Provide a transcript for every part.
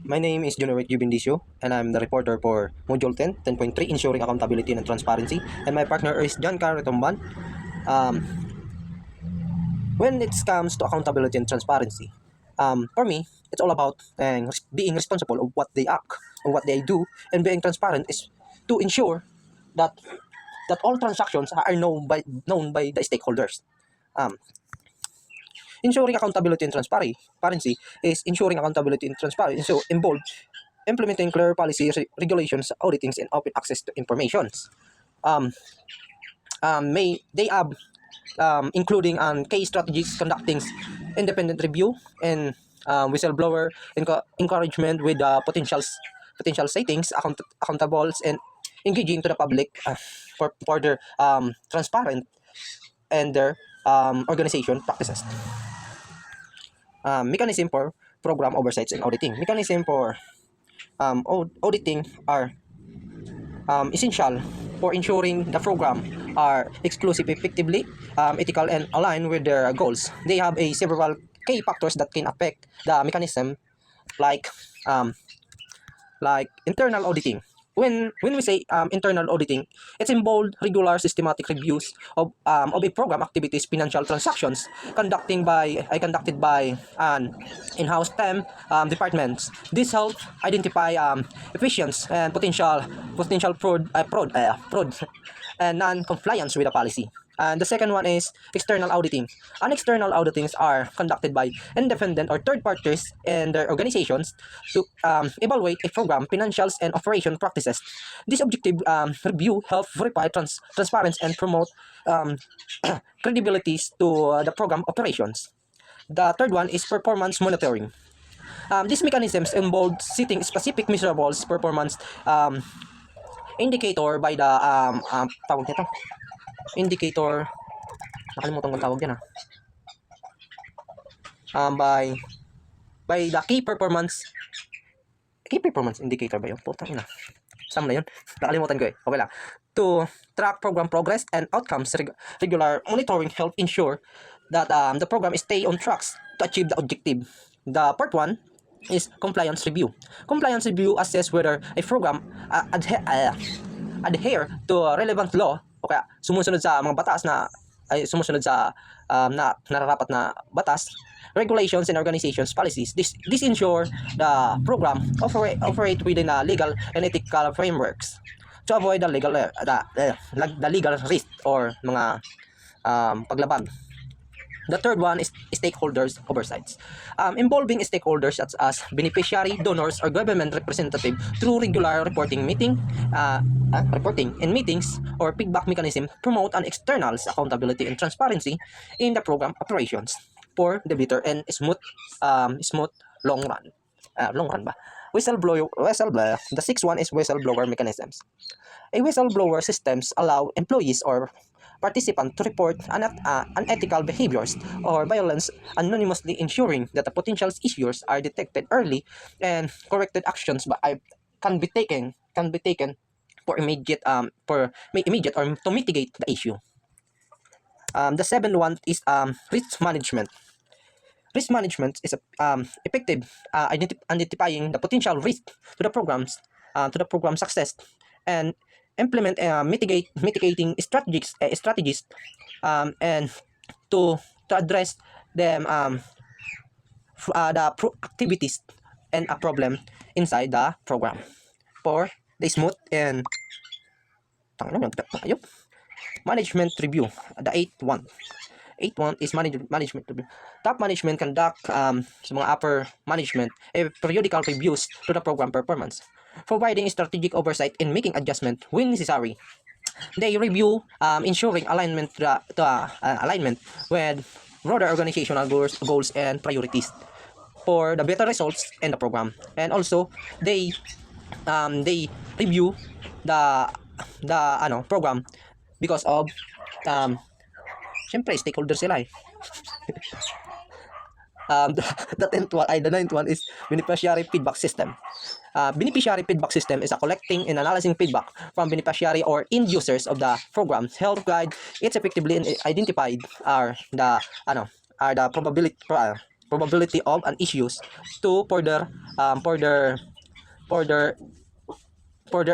My name is Juneric Jubindisio, and I'm the reporter for Module 10, 10.3, Ensuring Accountability and Transparency. And my partner is Giancarlo Tomban. Um, when it comes to accountability and transparency, for me, it's all about being responsible of what they act, of what they do, and being transparent is to ensure that all transactions are known by the stakeholders. Um, Ensuring accountability and transparency is ensuring accountability and transparency. So involved implementing clear policies, regulations, auditings, and open access to informations. Um, may they have including case strategies, conducting independent review, and whistleblower encouragement with potential settings, accountables, and engaging to the public for their transparent and their organization practices. Mechanism for program oversights and auditing. Mechanism for auditing are essential for ensuring the program are exclusive, effectively, ethical, and aligned with their goals. They have several key factors that can affect the mechanism, like um, internal auditing. When we say internal auditing, it's involved regular systematic reviews of a program activities, financial transactions conducted by an in-house team departments. This helps identify efficiency and potential fraud and non-compliance with the policy. And the second one is external auditing. And external auditings are conducted by independent or third parties and their organizations to evaluate a program, financials, and operation practices. This objective review helps verify transparency and promote credibility to the program operations. The third one is performance monitoring. These mechanisms involve setting specific measurables performance indicator by the tawag nito indicator, nakalimutan kong tawag yan by the key performance indicator ba yun? Putang ina, sama na yun, nakalimutan ko okay lang. To track program progress and outcomes, regular monitoring help ensure that the program stay on tracks to achieve the objective. The part 1 is compliance review. Compliance review assess whether a program adhere to relevant law o kaya sumusunod sa mga batas sumusunod sa nararapat na batas, regulations, and organizations policies. This ensure the program operate within legal and ethical frameworks to avoid the legal risk or mga paglabag. The third one is stakeholders oversights, involving stakeholders such as beneficiary, donors, or government representative through regular reporting in meetings or feedback mechanism, promote an externals accountability and transparency in the program operations for the better and smooth long run. Whistleblower. The sixth one is whistleblower mechanisms. A whistleblower systems allow employees or participants to report unethical behaviors or violence anonymously, ensuring that the potential issues are detected early and corrected actions can be taken for immediate or to mitigate the issue. The seventh one is risk management. Risk management is effective identifying the potential risk to the program success and implement mitigating strategies and to address them the activities and a problem inside the program for the smooth and management review. The eighth one is management review. Top management conduct sa mga upper management periodical reviews to the program performance, providing strategic oversight and making adjustment when necessary. They review ensuring alignment alignment with broader organizational goals and priorities for the better results in the program. And also they review the program because of syempre stakeholders sila the ninth one is beneficiary feedback system. Beneficiary feedback system is a collecting and analyzing feedback from beneficiary or end users of the program. Help guide it's effectively identified are the probability probability of an issues to further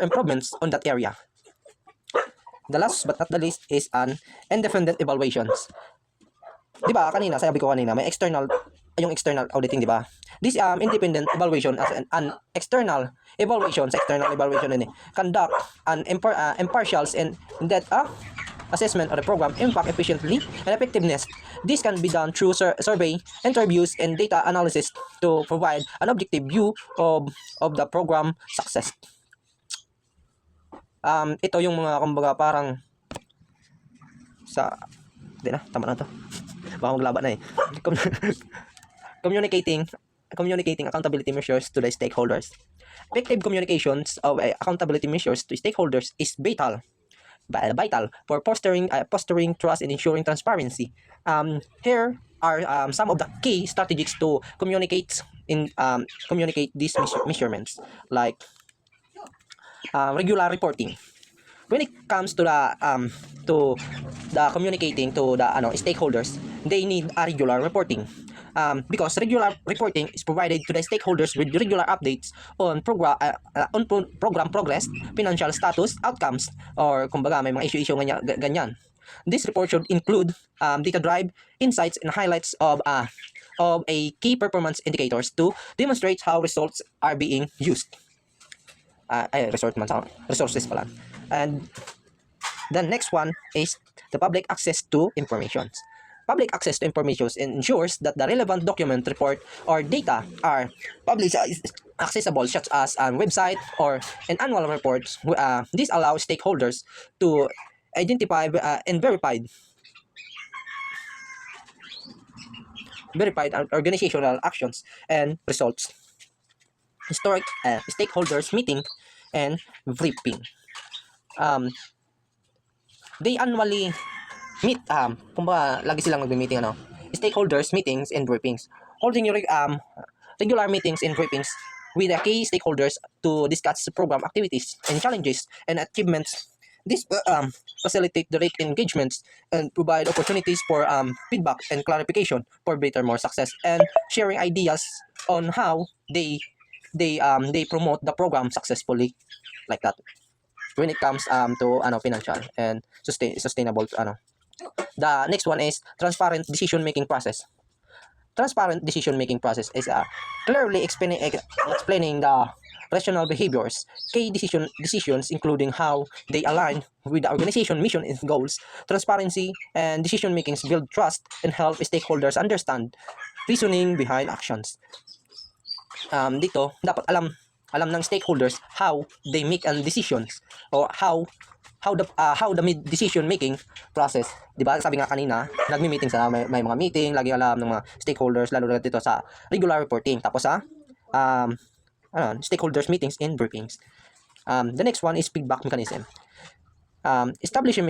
improvements on that area. The last but not the least is an independent evaluations. Di ba kanina, sabi ko kanina, may yung external auditing, di ba? This independent evaluation as an external evaluation, din conduct an impartial and in-depth assessment of the program impact, efficiently and effectiveness. This can be done through survey, interviews, and data analysis to provide an objective view of the program success. Ito yung mga kumbaga parang di na, tama na to. Baka maglaban na eh. Communicating accountability measures to the stakeholders. Effective communications of accountability measures to stakeholders is vital for fostering trust and ensuring transparency. Here are some of the key strategies to communicate these measurements, like regular reporting. When it comes to the communicating to the stakeholders, they need a regular reporting. Because regular reporting is provided to the stakeholders with regular updates on program progress, financial status, outcomes, or kumbaga may mga issue ganyan. This report should include data-driven insights and highlights of a key performance indicators to demonstrate how results are being used. Resources pala. And the next one is the public access to information. Public access to information ensures that the relevant document, report, or data are publicly accessible, such as a website or an annual report. This allows stakeholders to identify and verified organizational actions and results. Historic stakeholders meeting and briefing. They annually meet, kumbaga lagi silang nagme-meeting stakeholders meetings and briefings, holding regular meetings and briefings with the key stakeholders to discuss program activities and challenges and achievements. This facilitate direct engagements and provide opportunities for feedback and clarification for better more success, and sharing ideas on how they promote the program successfully, like that. When it comes to financial and sustainable The next one is transparent decision making process. Transparent decision making process is clearly explaining the rational behaviors, key decisions including how they align with the organization mission and goals. Transparency and decision makings build trust and help stakeholders understand reasoning behind actions. Dito dapat alam ng stakeholders how they make decisions, or how the decision making process. Di ba sabi nga kanina, nagmi-meeting sila, may mga meeting, lagi alam ng mga stakeholders, lalo na dito sa regular reporting, tapos stakeholders meetings and briefings. The next one is feedback mechanism. Established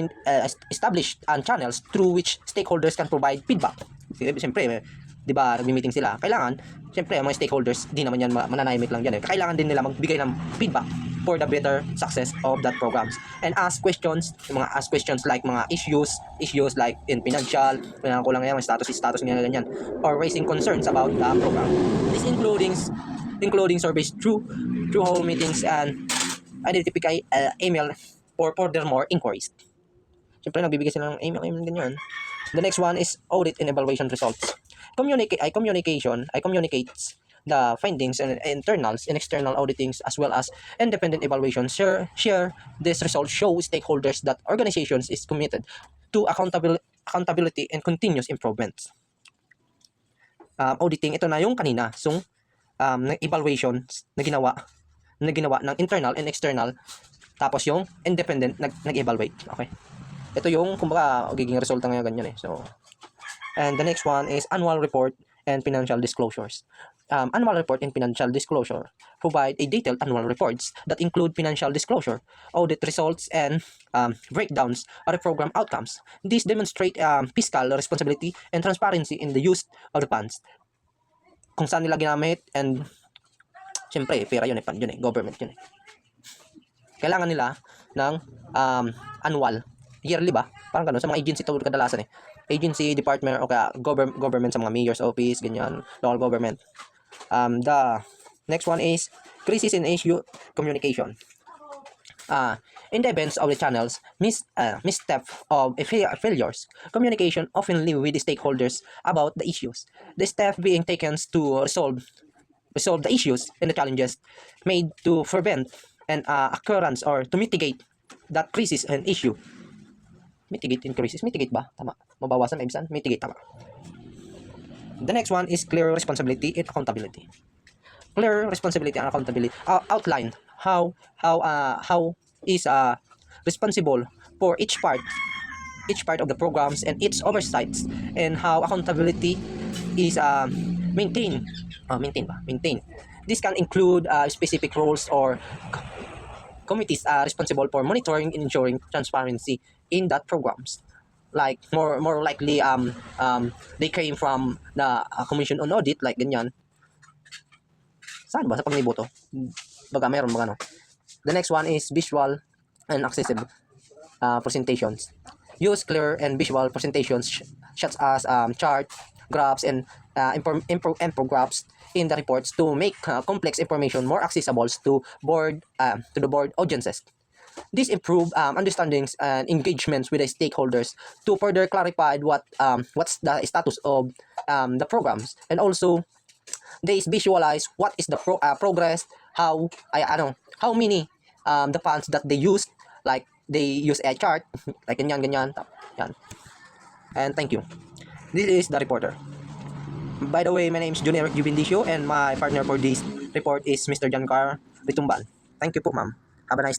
channels through which stakeholders can provide feedback. Siyempre, di ba, nagmi-meeting sila. Kailangan, siyempre, ang mga stakeholders, di naman yan mananahimik lang yan. Kailangan din nila magbigay ng feedback for the better success of that programs. And ask questions like mga issues like in financial, kulang yan, status ganyan, or raising concerns about the program. This including surveys through whole meetings and identify email for furthermore inquiries. Siyempre, nagbibigay sila ng email ganyan. The next one is audit and evaluation results. Communicates the findings and internals and external auditings as well as independent evaluations. Share this results show stakeholders that organizations is committed to accountability and continuous improvements. Auditing, ito na yung kanina. So, evaluations na ginawa ng internal and external, tapos yung independent nag-evaluate. Okay. Ito yung kumbaga giging resulta ngayon ganyan eh. So, and the next one is annual report and financial disclosures. Annual report and financial disclosure provide a detailed annual reports that include financial disclosure, audit results, and breakdowns of the program outcomes. These demonstrate fiscal responsibility and transparency in the use of the funds. Kung saan nila ginamit, and siyempre, pera yun eh, fund yun eh, government yun eh. Kailangan nila ng annual, yearly ba? Parang gano'n, sa mga agency ito kadalasan eh. agency, department, o kaya government sa mga mayor's office, ganyan, local government. The next one is crisis in issue communication. In the events of the channels, misstep of failures, communication often live with the stakeholders about the issues. The step being taken to resolve the issues and the challenges made to prevent an occurrence or to mitigate that crisis and issue. Mitigate in crisis. Mitigate ba? Tama. Mabawasan na ibisan. Mitigate. Tama. The next one is clear responsibility and accountability. Clear responsibility and accountability. Outline how is responsible for each part of the programs and its oversights, and how accountability is maintained. Maintain. This can include specific roles or committees responsible for monitoring and ensuring transparency in that programs. Like more likely they came from the Commission on Audit, like ganyan. Saan ba sa pagliboto? Baga meron mga ano. The next one is visual and accessible presentations. Use clear and visual presentations such as chart, graphs, and infographics in the reports to make complex information more accessible to the board audiences. This improve understandings and engagements with the stakeholders to further clarify what's the status of the programs, and also they visualize what is the progress, how many the funds that they use, like they use a chart like ganyan. Yan. And thank you. This is the reporter. By the way, my name is Junior Juvindicio and my partner for this report is Mr. Giancar Ritumbal. Thank you po, ma'am. Have a nice